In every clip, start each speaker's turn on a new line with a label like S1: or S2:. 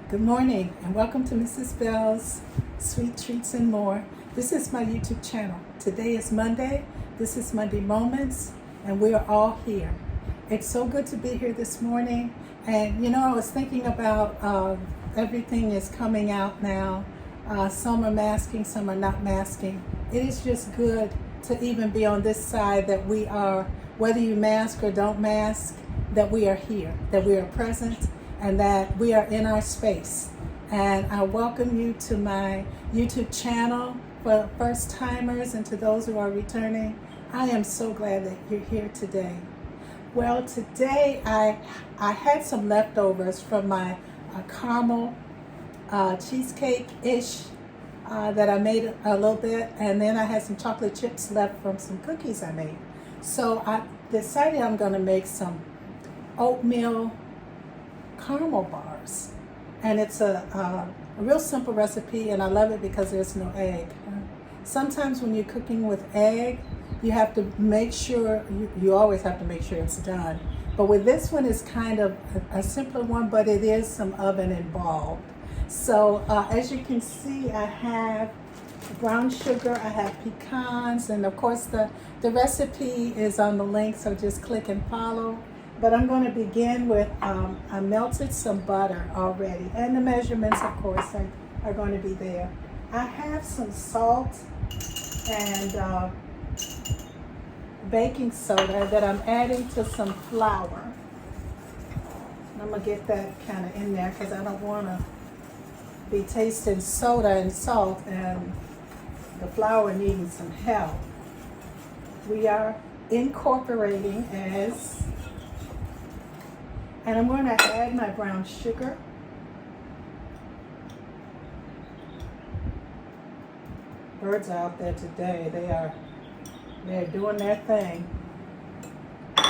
S1: Good morning and welcome to Mrs. Bell's Sweet Treats and More. This is my YouTube channel. Today is Monday. This is Monday Moments and we are all here. It's so good to be here this morning. And you know, I was thinking about everything is coming out now. Some are masking, some are not masking. It is just good to even be on this side that we are, whether you mask or don't mask, that we are here, that we are present, and that we are in our space. And I welcome you to my YouTube channel for first timers and to those who are returning. I am so glad that you're here today. Well, today I had some leftovers from my caramel cheesecake-ish that I made a little bit, and then I had some chocolate chips left from some cookies I made. So I decided I'm gonna make some oatmeal caramel bars, and it's a real simple recipe, and I love it because there's no egg. Sometimes when you're cooking with egg, you have to make sure, you always have to make sure it's done, but with this one it's kind of a simpler one, but it is some oven involved. So as you can see, I have brown sugar, I have pecans, and of course the recipe is on the link, so just click and follow. But I'm going to begin with, I melted some butter already, and the measurements, of course, are going to be there. I have some salt and baking soda that I'm adding to some flour. And I'm going to get that kind of in there because I don't want to be tasting soda and salt and the flour needing some help. We are incorporating and I'm going to add my brown sugar. Birds are out there today. They're doing their thing.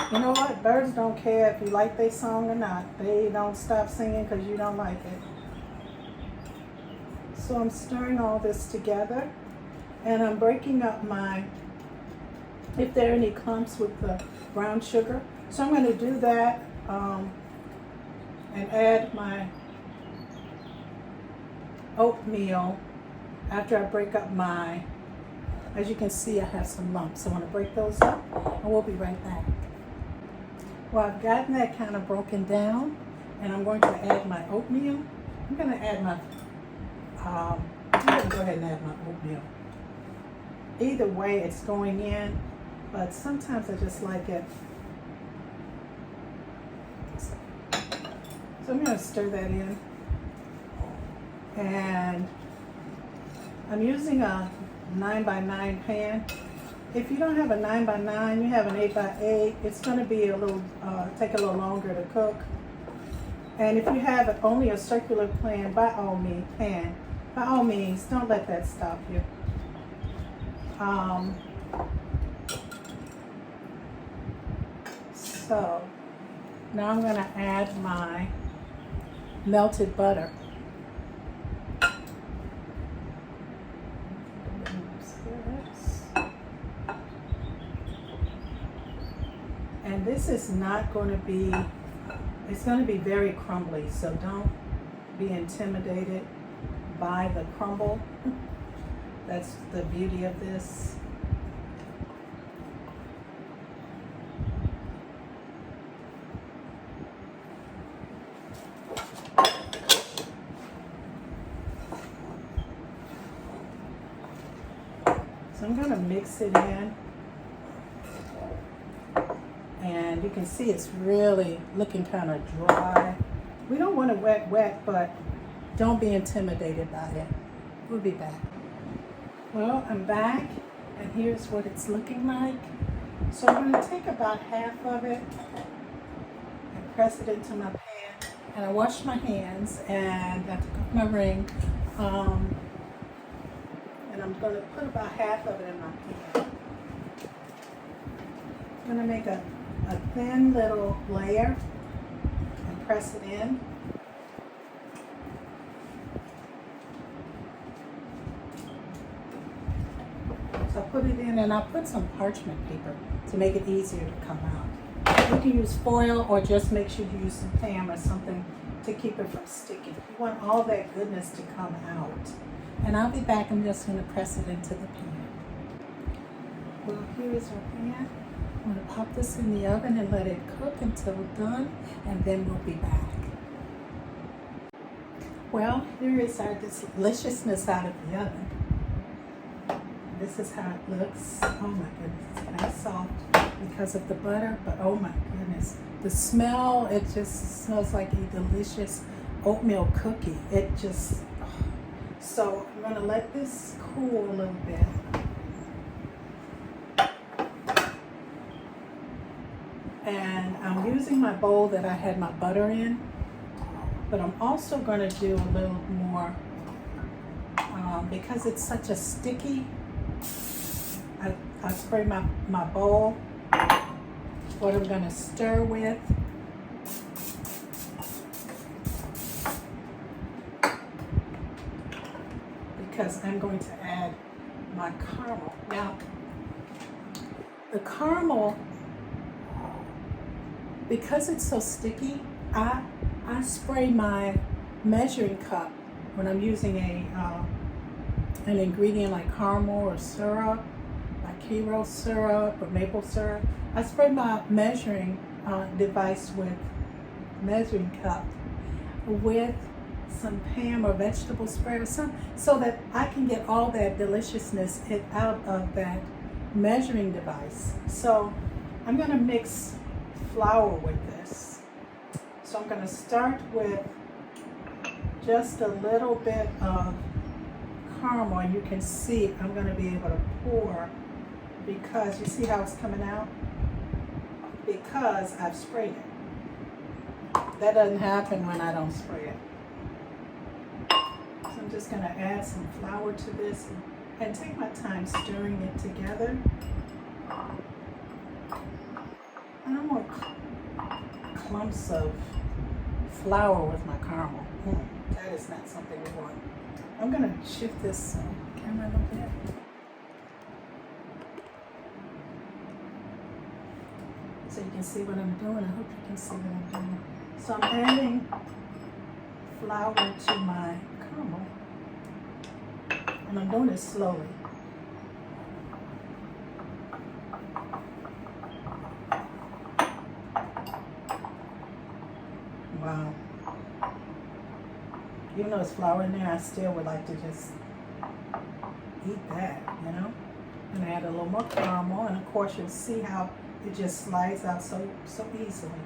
S1: You know what? Birds don't care if you like their song or not. They don't stop singing because you don't like it. So I'm stirring all this together, and I'm breaking up if there are any clumps with the brown sugar. So I'm going to do that. And add my oatmeal after I break up as you can see, I have some lumps. I want to break those up and we'll be right back. Well, I've gotten that kind of broken down, and I'm going to add my oatmeal. I'm going to add I'm going to go ahead and add my oatmeal. Either way, it's going in, but sometimes I just like it. So I'm going to stir that in, and I'm using a 9x9 pan. If you don't have a 9x9, you have an 8x8, it's going to be take a little longer to cook. And if you have only a circular pan, by all means, don't let that stop you. So now I'm going to add my melted butter. And this is not going to be, it's going to be very crumbly, so don't be intimidated by the crumble. That's the beauty of this. So I'm going to mix it in, and you can see it's really looking kind of dry. We don't want it wet, but don't be intimidated by it. We'll be back. Well, I'm back, and here's what it's looking like. So I'm going to take about half of it and press it into my pan, and I washed my hands and I took off my ring. And I'm going to put about half of it in my pan. I'm going to make a thin little layer and press it in. So I put it in, and I put some parchment paper to make it easier to come out. You can use foil or just make sure you use some Pam or something to to keep it from sticking. You want all that goodness to come out. And I'll be back. I'm just going to press it into the pan. Well, here is our pan. I'm going to pop this in the oven and let it cook until done, and then we'll be back. Well, here is our deliciousness out of the oven. This is how it looks. Oh my goodness, it's kind of soft because of the butter, but oh my goodness. The smell, it just smells like a delicious oatmeal cookie. It just, so I'm gonna let this cool a little bit. And I'm using my bowl that I had my butter in, but I'm also gonna do a little more, because it's such a sticky, I spray my bowl. What I'm going to stir with. Because I'm going to add my caramel. Now, the caramel, because it's so sticky, I spray my measuring cup when I'm using an ingredient like caramel or syrup, like hero syrup or maple syrup. I spray my measuring device with measuring cup with some ham or vegetable spray or some, so that I can get all that deliciousness out of that measuring device. So I'm going to mix flour with this. So I'm going to start with just a little bit of caramel, and you can see I'm going to be able to pour, because you see how it's coming out? Because I've sprayed it. That doesn't happen when I don't spray it. So I'm just going to add some flour to this and take my time stirring it together. I don't want clumps of flour with my caramel. That is not something we want. I'm going to shift this camera a little bit. So you can see what I'm doing. I hope you can see what I'm doing. So I'm adding flour to my caramel, and I'm doing it slowly. Wow. Even though there's flour in there, I still would like to just eat that, you know? And add a little more caramel, and of course you'll see how it just slides out so easily,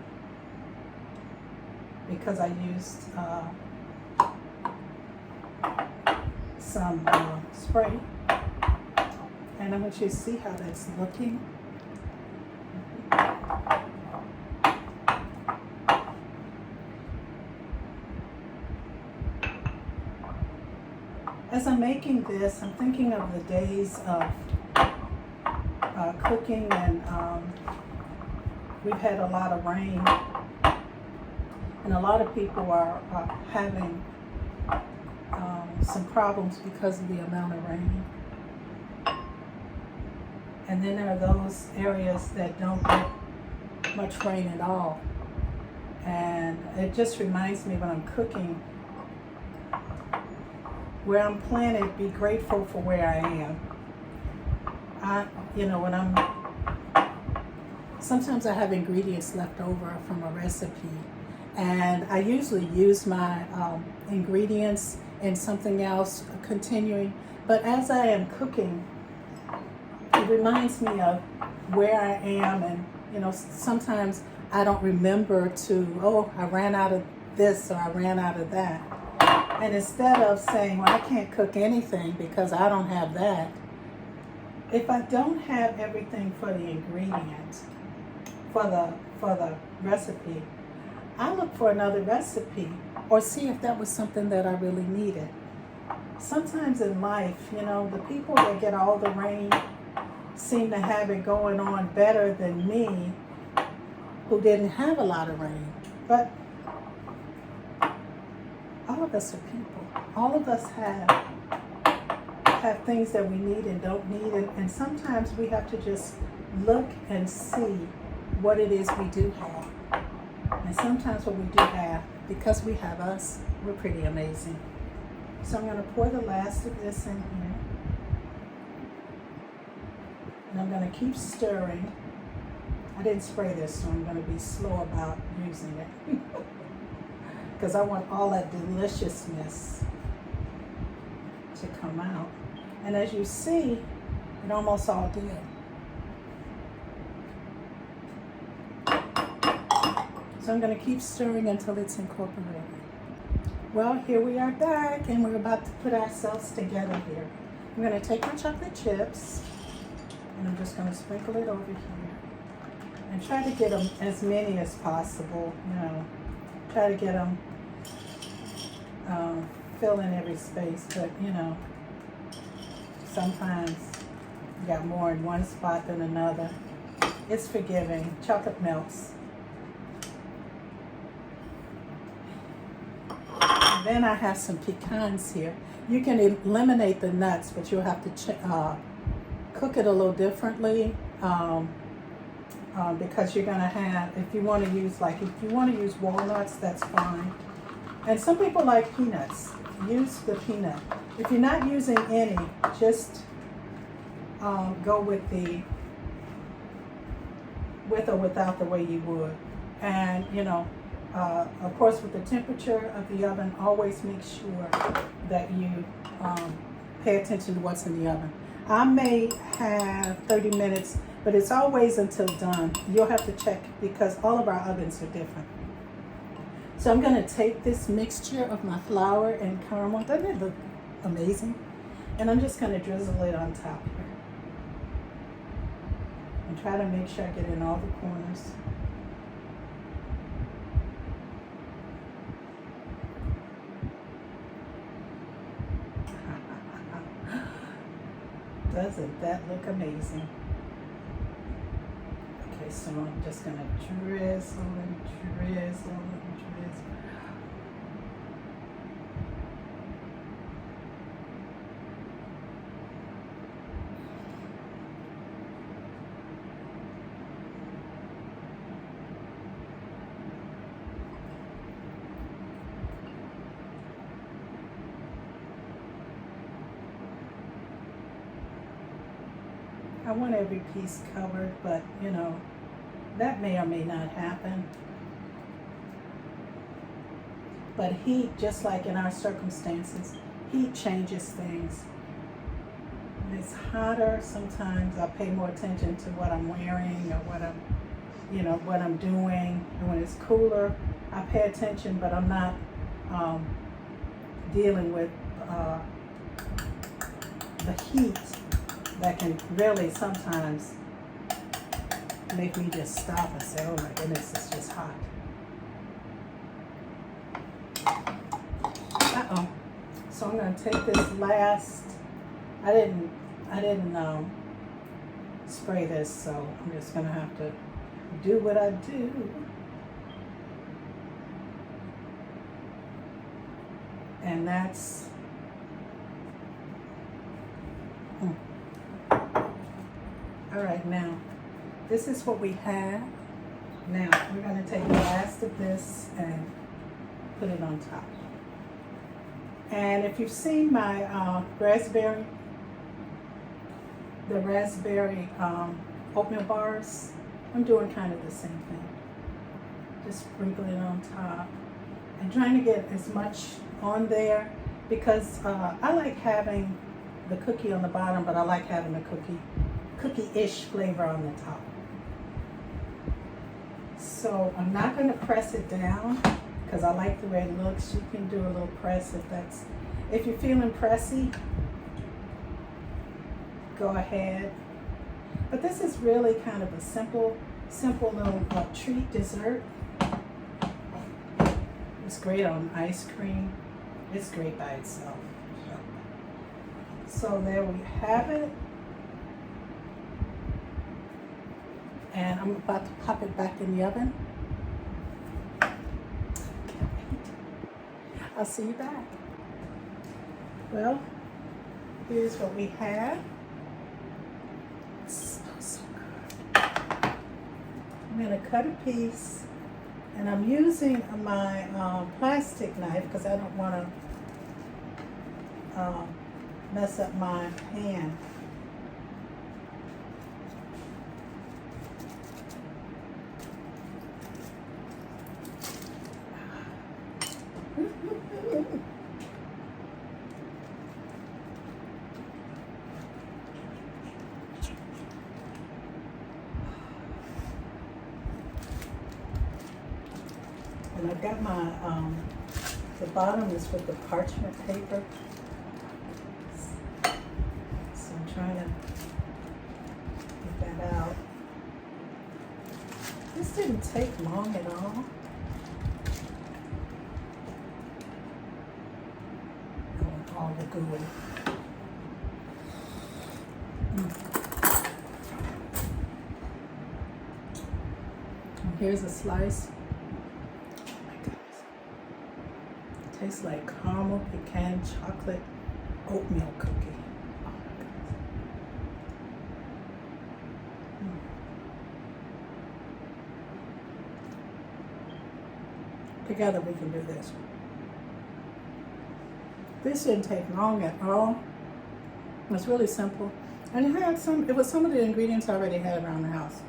S1: because I used some spray. And I want you to see how that's looking. As I'm making this, I'm thinking of the days of cooking, and we've had a lot of rain, and a lot of people are having some problems because of the amount of rain. And then there are those areas that don't get much rain at all. And it just reminds me when I'm cooking, where I'm planted, be grateful for where I am. Sometimes I have ingredients left over from a recipe, and I usually use my ingredients in something else, continuing. But as I am cooking, it reminds me of where I am, and sometimes I don't remember to, I ran out of this or I ran out of that. And instead of saying, well, I can't cook anything because I don't have that, if I don't have everything for the ingredients, for the recipe, I look for another recipe or see if that was something that I really needed. Sometimes in life, the people that get all the rain seem to have it going on better than me, who didn't have a lot of rain. But all of us are people. All of us have things that we need and don't need, and sometimes we have to just look and see what it is we do have. And sometimes what we do have because we have us, we're pretty amazing. So I'm gonna pour the last of this in here. And I'm gonna keep stirring. I didn't spray this, so I'm gonna be slow about using it. Because I want all that deliciousness to come out. And as you see, it almost all did. So I'm going to keep stirring until it's incorporated. Well, here we are back, and we're about to put ourselves together here. I'm going to take my chocolate chips, and I'm just going to sprinkle it over here. And try to get them as many as possible, you know. Try to get them fill in every space, but you know, sometimes you got more in one spot than another. It's forgiving. Chocolate melts. And then I have some pecans here. You can eliminate the nuts, but you'll have to cook it a little differently because you're gonna have, if you want to use walnuts, that's fine. And some people like peanuts. Use the peanut. If you're not using any, just go with or without the way you would. And you know, of course, with the temperature of the oven, always make sure that you pay attention to what's in the oven. I may have 30 minutes, but it's always until done. You'll have to check because all of our ovens are different. So I'm going to take this mixture of my flour and caramel. Doesn't it look amazing? And I'm just going to drizzle it on top here. And try to make sure I get in all the corners. Doesn't that look amazing? Okay, so I'm just going to drizzle and drizzle and drizzle. I want every piece covered, but you know, that may or may not happen. But heat, just like in our circumstances, heat changes things. When it's hotter, sometimes I pay more attention to what I'm wearing or what I'm doing. And when it's cooler, I pay attention, but I'm not dealing with the heat that can really sometimes make me just stop and say, oh my goodness, it's just hot. So I'm going to take this last, I didn't spray this, so I'm just going to have to do what I do. And that's all right. Now this is what we have. Now we're going to take the last of this and put it on top. And if you've seen my raspberry oatmeal bars, I'm doing kind of the same thing. Just sprinkle it on top and trying to get as much on there because I like having the cookie on the bottom, but I like having the cookie-ish flavor on the top. So I'm not going to press it down because I like the way it looks. You can do a little press if you're feeling pressy, go ahead. But this is really kind of a simple little treat dessert. It's great on ice cream. It's great by itself. So there we have it. And I'm about to pop it back in the oven. Can't wait. I'll see you back. Well, here's what we have. It smells so good. I'm going to cut a piece And I'm using my plastic knife because I don't want to mess up my pan. And I've got my, the bottom is with the parchment paper. So I'm trying to get that out. This didn't take long at all. I want all the gooey. And here's a slice. Tastes like caramel pecan chocolate oatmeal cookie. Oh my goodness. Together we can do this. This didn't take long at all. It's really simple. And it was some of the ingredients I already had around the house.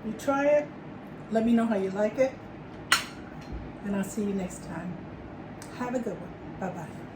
S1: You try it, let me know how you like it. And I'll see you next time. Have a good one. Bye-bye.